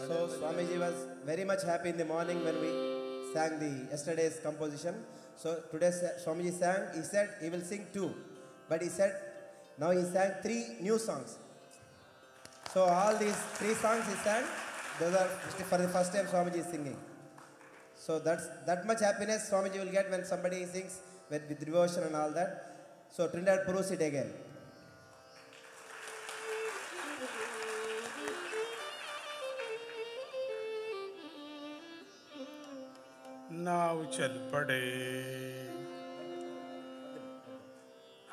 So Swamiji was very much happy in the morning when we sang the yesterday's composition. So today Swamiji sang, he said he will sing 2. But he said now he sang 3 new songs. So all these 3 songs he sang, those are for the first time Swamiji is singing. So that much happiness Swamiji will get when somebody sings with devotion and all that. So Trinidad proves it again. नाव चल पड़े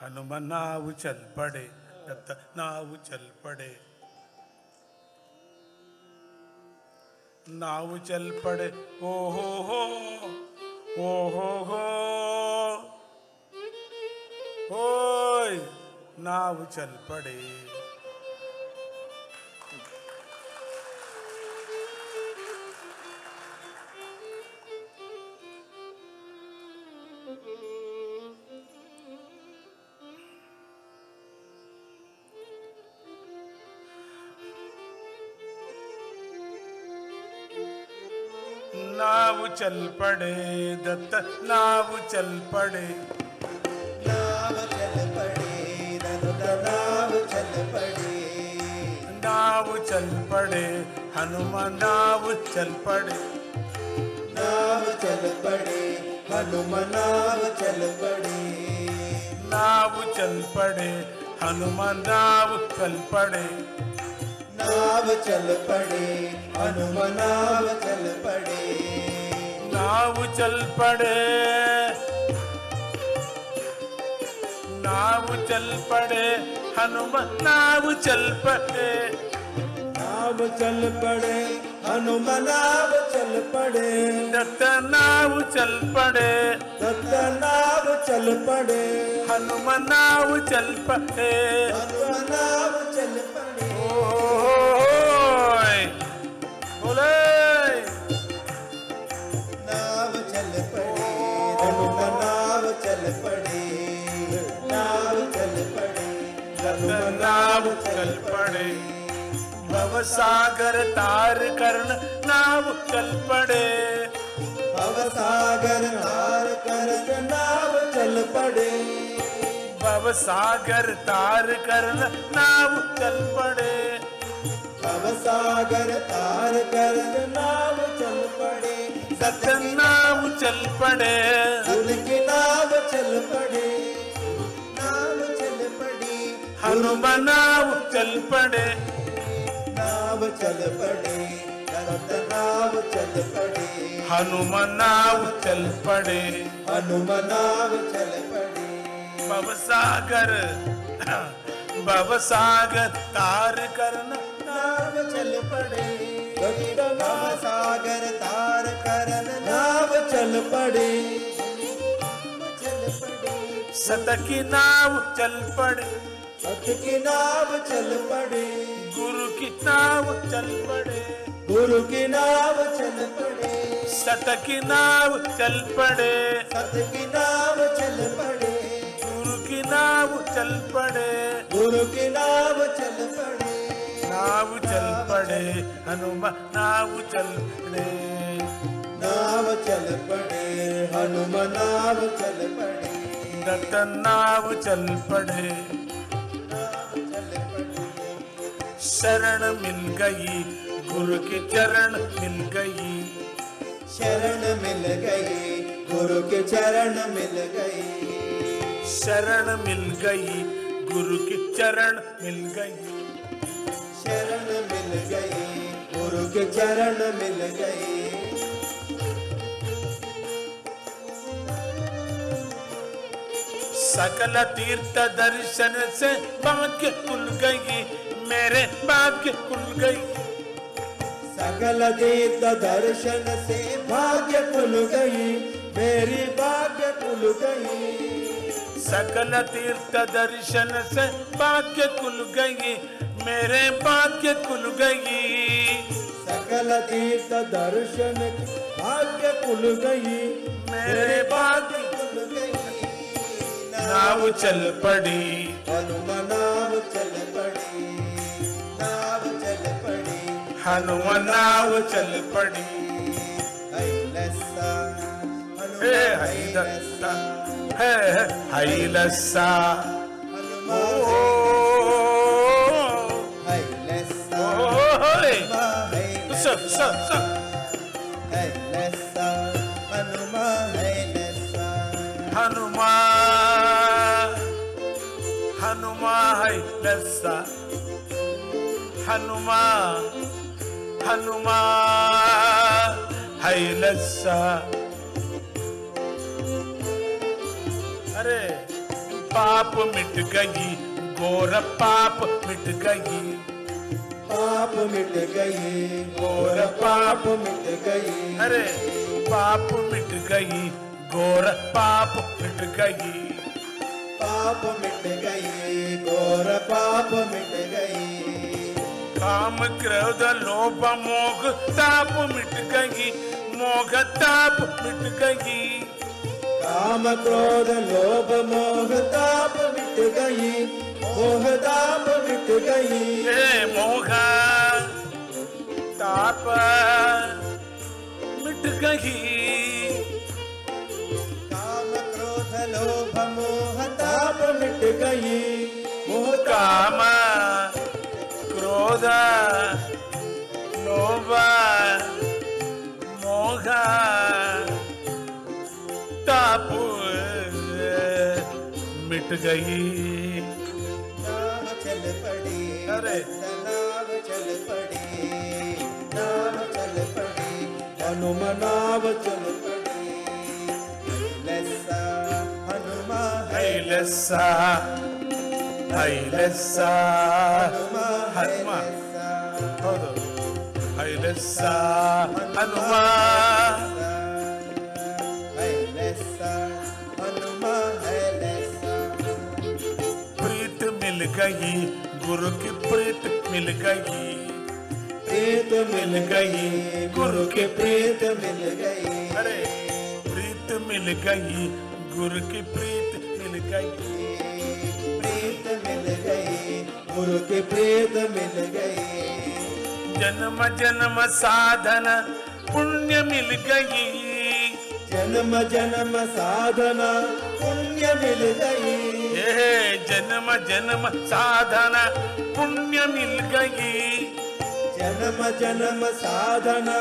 हनुमान नाव चल पड़े दत्त नाव चल पड़े नाव चल पड़े ओ हो ओय नाव चल पड़े नाव चल पड़े दत्त नाव चल पड़े नाव चल पड़े दत्त नाव चल पड़े नाव चल पड़े हनुमान नाव चल पड़े नाव चल पड़े हनुमान नाव चल पड़े नाव चल पड़े हनुमान नाव चल पड़े नाव चल पड़े हनुमान नाव चल पड़े नाव चल पड़े नाव चल पड़े हनुमान नाव चल पड़े नाव चल पड़े हनुमान नाव चल पड़े दत्त नाव चल पड़े दत्त नाव चल पड़े हनुमान नाव चल पड़े हनुमान नाव चल पड़े ओय बोले नाव चल पड़े हनुमान नाव चल पड़े नाव चल पड़े हनुमान नाव चल पड़े भव सागर तार कर्ण नाव चल पड़े भव सागर तार कर्ण नाव चल पड़े भव सागर तार कर्ण नाव चल पड़े भव सागर तार कर्ण नाव चल पड़े सत्य नाव चल पड़े उनकी नाव चल पड़े नाव चल पड़ी हनुमान नाव चल पड़े नाव चल पड़े दत्त नाव चल पड़े हनुमान नाव चल पड़े हनुमान नाव चल पड़े भव सागर तार कर्ण नाव चल पड़े भव सागर तार कर्ण नाव चल पड़े चल पड़े सत की नाव चल पड़े सत की नाव चल पड़े गुरु की नाव चल पड़े गुरु की नाव चल पड़े सत की नाव चल पड़े सत की नाव चल पड़े गुरु की नाव चल पड़े गुरु की नाव चल पड़े नाव चल पड़े हनुमान नाव चल पड़े नाव चल पड़े हनुमान नाव चल पड़े दत्त नाव चल पड़े नाव चल पड़े शरण मिल गई गुरु के चरण मिल गई शरण मिल गई गुरु के चरण मिल गई शरण मिल गई गुरु के चरण मिल गई शरण मिल गई गुरु के चरण मिल गई सकल तीर्थ दर्शन से भाग्य खुल गई मेरे भाग्य खुल गई सकल तीर्थ दर्शन से भाग्य खुल गई मेरी भाग्य खुल गई सकल तीर्थ दर्शन से भाग्य खुल गई मेरे भाग्य खुल गई सकल तीर्थ दर्शन भाग्य खुल गई मेरे भाग्य खुल गई नाव चल पड़ी हनुमान नाव चल पड़ी नाव चल पड़ी हनुमनाव चल पड़ी। है लस्सा हे हई दत्ता है हई लस्सा ओ है लस्सा है सब सब है लस्सा हनुमा है लस्सा हनुमा हनुमा है लस्सा हनुमा हनुमा है लस्सा। अरे पाप मिट गई गोर पाप मिट गई पाप मिट गई गोर पाप मिट गई अरे पाप मिट गई गोर पाप मिट गई पाप मिट गई गोर पाप मिट गई काम क्रोध लोभ मोह ताप मिट गई मोह ताप मिट गई काम क्रोध लोभ मोह ताप मिट गई मोह ताप मिट गई मोह ताप मिट गई काम क्रोध लोभ मोह ताप मिट गई मोह काम क्रोध लोभ मोह ताप मिट गई। नाव चल पड़ी अरे नाव चल पड़ी नाव चल पड़ी हनुम नाव चल पड़ी लस्सा हनुमा है लस्सा है लस्सा हनुमा हौದು है लस्सा हनुमा है लस्सा हनुमा है लस्सा प्रीत मिल गई गुरु की प्रीत मिल गई प्रीत मिल गई गुरु की प्रीत मिल गई अरे प्रीत मिल गई गुरु की प्रीत मिल गई प्रीत मिल गई गुरु की प्रीत मिल गई जन्म जन्म साधन पुण्य मिल गई जन्म जन्म साधना पुण्य मिल गई जन्म जन्म साधना पुण्य मिल गई जन्म जन्म साधना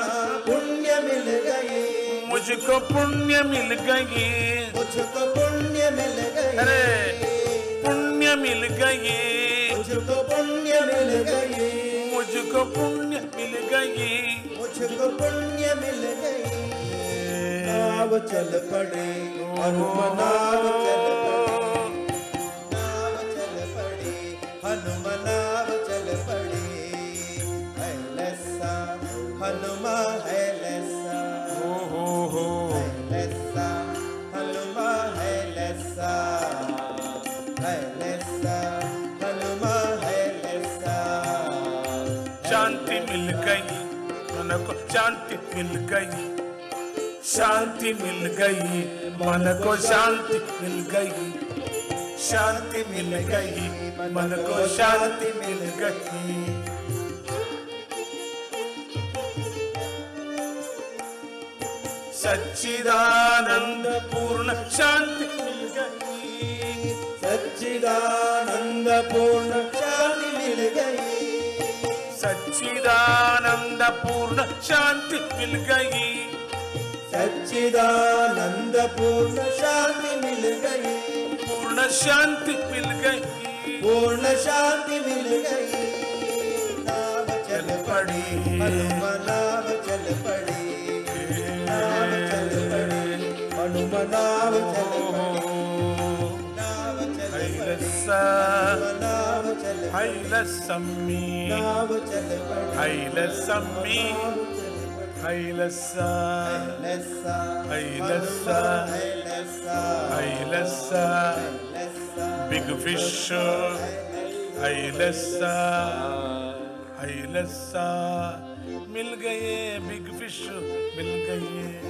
पुण्य मिल गई मुझको पुण्य मिल गई मुझको पुण्य मिल गई अरे पुण्य मिल गई मुझको पुण्य मिल गई मुझको पुण्य मिल गई मुझको पुण्य मिल गई नाव चल पड़े हनुम नाव चल पड़े हनुम नाव चल पड़े है लस्सा हनुमा है लस्सा है लस्सा हनुमा है लस्सा है लस्सा हनुमा है लस्सा शांति मिल गई मन को शांति मिल गई शांति मिल गई मन को शांति मिल गई शांति मिल गई मन को शांति मिल गई सच्चिदानंद पूर्ण शांति मिल गई सच्चिदानंद पूर्ण शांति मिल गई सच्चिदानंद पूर्ण शांति मिल गई सच्चिदानंद पूर्ण शांति मिल गई पूर्ण शांति मिल गई पूर्ण शांति मिल गई नाव चल पड़ी हनुम नाव चल पड़ी नाव चल पड़ी हनुम नाव चल पड़ी नाव चल पड़ी नाव चल हैलसम्मी नाव चल पड़ी हैलसम्मी हैलसा लस्सा हैलसा लस्सा हैलसा लस्सा बिग फिश हैलसा हैलसा मिल गए बिग फिश मिल गए